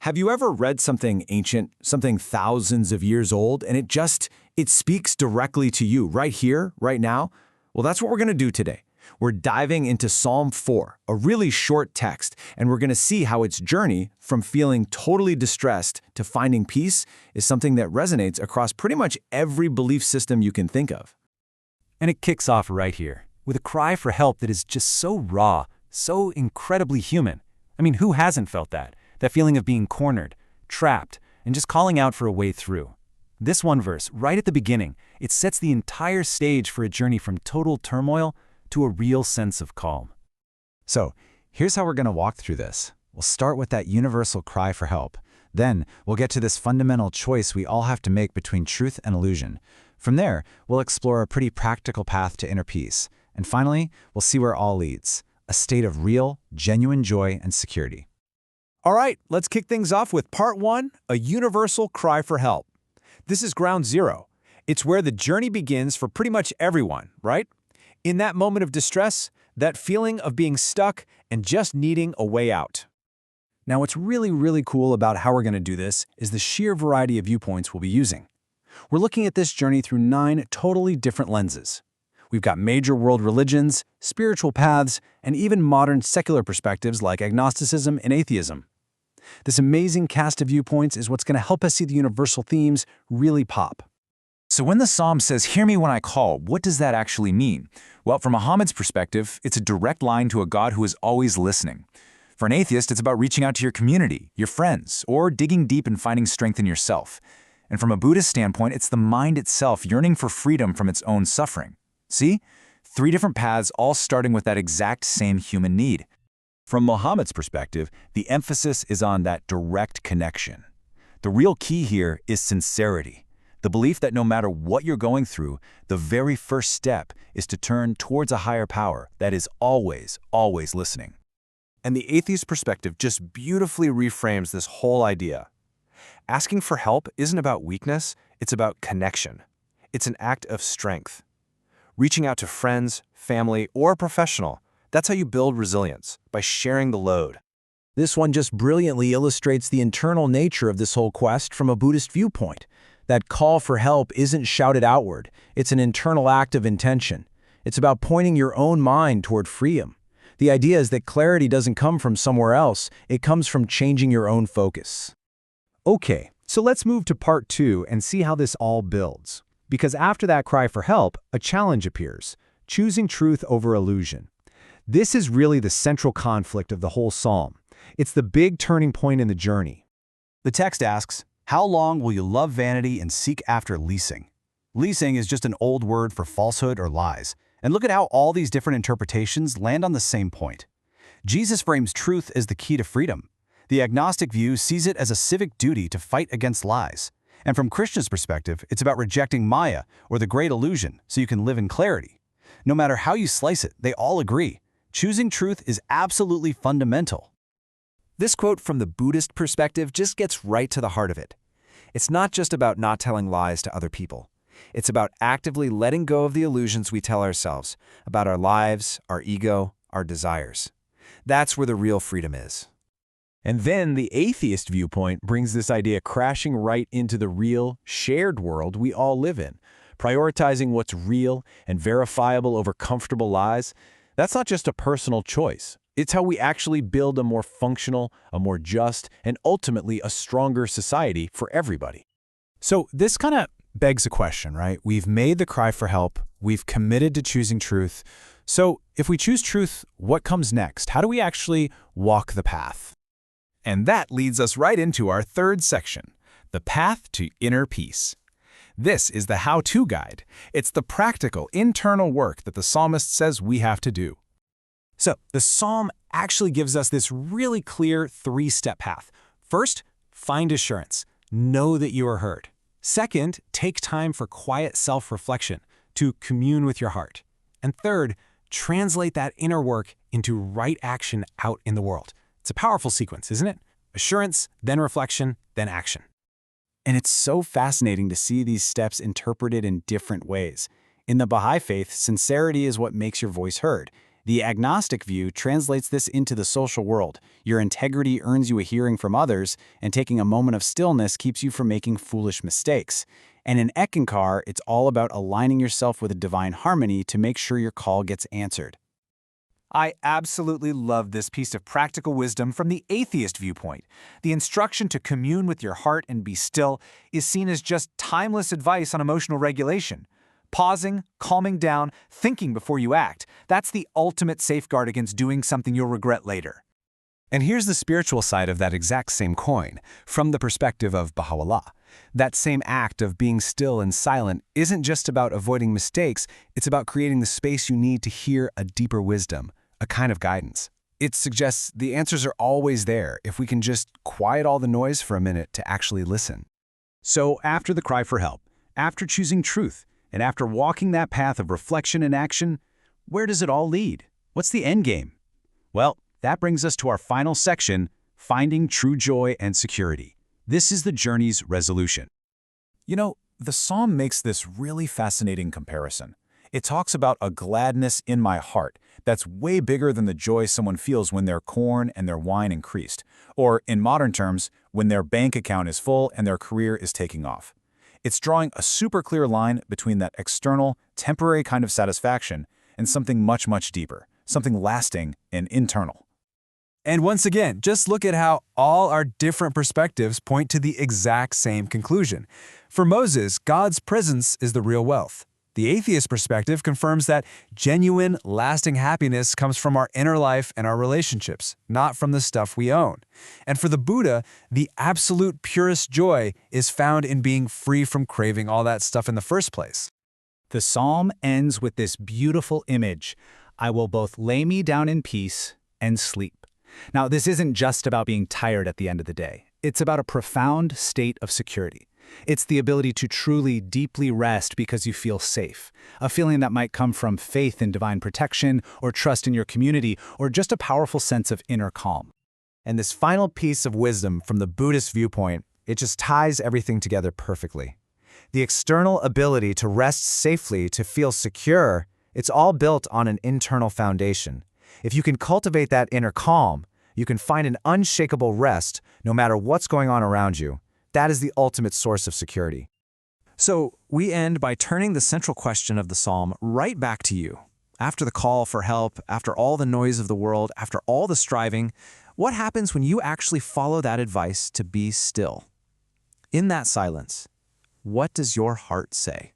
Have you ever read something ancient, something thousands of years old, and it speaks directly to you right here, right now? Well, that's what we're going to do today. We're diving into Psalm 4, a really short text, and we're going to see how its journey from feeling totally distressed to finding peace is something that resonates across pretty much every belief system you can think of. And it kicks off right here, with a cry for help that is just so raw, so incredibly human. I mean, who hasn't felt that? That feeling of being cornered, trapped, and just calling out for a way through. This one verse, right at the beginning, it sets the entire stage for a journey from total turmoil to a real sense of calm. So, here's how we're going to walk through this. We'll start with that universal cry for help. Then, we'll get to this fundamental choice we all have to make between truth and illusion. From there, we'll explore a pretty practical path to inner peace. And finally, we'll see where it all leads, a state of real, genuine joy and security. All right, let's kick things off with Part 1, a universal cry for help. This is ground zero. It's where the journey begins for pretty much everyone, right? In that moment of distress, that feeling of being stuck and just needing a way out. Now, what's really cool about how we're going to do this is the sheer variety of viewpoints we'll be using. We're looking at this journey through 9 totally different lenses. We've got major world religions, spiritual paths, and even modern secular perspectives like agnosticism and atheism. This amazing cast of viewpoints is what's going to help us see the universal themes really pop. So when the psalm says, "Hear me when I call," what does that actually mean? Well, from Muhammad's perspective, it's a direct line to a God who is always listening. For an atheist, it's about reaching out to your community, your friends, or digging deep and finding strength in yourself. And from a Buddhist standpoint, it's the mind itself yearning for freedom from its own suffering. See? 3 different paths, all starting with that exact same human need. From Muhammad's perspective, the emphasis is on that direct connection. The real key here is sincerity. The belief that no matter what you're going through, the very first step is to turn towards a higher power that is always listening. And the atheist perspective just beautifully reframes this whole idea. Asking for help isn't about weakness, it's about connection. It's an act of strength. Reaching out to friends, family, or a professional, that's how you build resilience, by sharing the load. This one just brilliantly illustrates the internal nature of this whole quest from a Buddhist viewpoint. That call for help isn't shouted outward. It's an internal act of intention. It's about pointing your own mind toward freedom. The idea is that clarity doesn't come from somewhere else. It comes from changing your own focus. Okay, so let's move to Part 2 and see how this all builds. Because after that cry for help, a challenge appears, choosing truth over illusion. This is really the central conflict of the whole psalm. It's the big turning point in the journey. The text asks, "How long will you love vanity and seek after leasing?" Leasing is just an old word for falsehood or lies. And look at how all these different interpretations land on the same point. Jesus frames truth as the key to freedom. The agnostic view sees it as a civic duty to fight against lies. And from Krishna's perspective, it's about rejecting Maya, or the great illusion, so you can live in clarity. No matter how you slice it, they all agree. Choosing truth is absolutely fundamental. This quote from the Buddhist perspective just gets right to the heart of it. It's not just about not telling lies to other people. It's about actively letting go of the illusions we tell ourselves about our lives, our ego, our desires. That's where the real freedom is. And then the atheist viewpoint brings this idea crashing right into the real, shared world we all live in. Prioritizing what's real and verifiable over comfortable lies, that's not just a personal choice. It's how we actually build a more functional, a more just, and ultimately a stronger society for everybody. So this kind of begs a question, right? We've made the cry for help. We've committed to choosing truth. So if we choose truth, what comes next? How do we actually walk the path? And that leads us right into our third section, the path to inner peace. This is the how-to guide. It's the practical, internal work that the psalmist says we have to do. So the psalm actually gives us this really clear 3-step path. First, find assurance. Know that you are heard. Second, take time for quiet self-reflection to commune with your heart. And third, translate that inner work into right action out in the world. It's a powerful sequence, isn't it? Assurance, then reflection, then action. And it's so fascinating to see these steps interpreted in different ways. In the Bahá'í faith, sincerity is what makes your voice heard. The agnostic view translates this into the social world. Your integrity earns you a hearing from others, and taking a moment of stillness keeps you from making foolish mistakes. And in Eckankar, it's all about aligning yourself with a divine harmony to make sure your call gets answered. I absolutely love this piece of practical wisdom from the atheist viewpoint. The instruction to commune with your heart and be still is seen as just timeless advice on emotional regulation. Pausing, calming down, thinking before you act, that's the ultimate safeguard against doing something you'll regret later. And here's the spiritual side of that exact same coin, from the perspective of Bahá'u'lláh. That same act of being still and silent isn't just about avoiding mistakes, it's about creating the space you need to hear a deeper wisdom, a kind of guidance. It suggests the answers are always there if we can just quiet all the noise for a minute to actually listen. So after the cry for help, after choosing truth, and after walking that path of reflection and action, where does it all lead? What's the end game? Well, that brings us to our final section, finding true joy and security. This is the journey's resolution. You know, the psalm makes this really fascinating comparison. It talks about a gladness in my heart that's way bigger than the joy someone feels when their corn and their wine increased, or in modern terms, when their bank account is full and their career is taking off. It's drawing a super clear line between that external, temporary kind of satisfaction and something much, much deeper, something lasting and internal. And once again, just look at how all our different perspectives point to the exact same conclusion. For Moses, God's presence is the real wealth. The atheist perspective confirms that genuine, lasting happiness comes from our inner life and our relationships, not from the stuff we own. And for the Buddha, the absolute purest joy is found in being free from craving all that stuff in the first place. The psalm ends with this beautiful image: I will both lay me down in peace and sleep. Now, this isn't just about being tired at the end of the day. It's about a profound state of security. It's the ability to truly, deeply rest because you feel safe, a feeling that might come from faith in divine protection, or trust in your community, or just a powerful sense of inner calm. And this final piece of wisdom from the Buddhist viewpoint, it just ties everything together perfectly. The external ability to rest safely, to feel secure, it's all built on an internal foundation. If you can cultivate that inner calm, you can find an unshakable rest no matter what's going on around you. That is the ultimate source of security. So we end by turning the central question of the psalm right back to you. After the call for help, after all the noise of the world, after all the striving, what happens when you actually follow that advice to be still? In that silence, what does your heart say?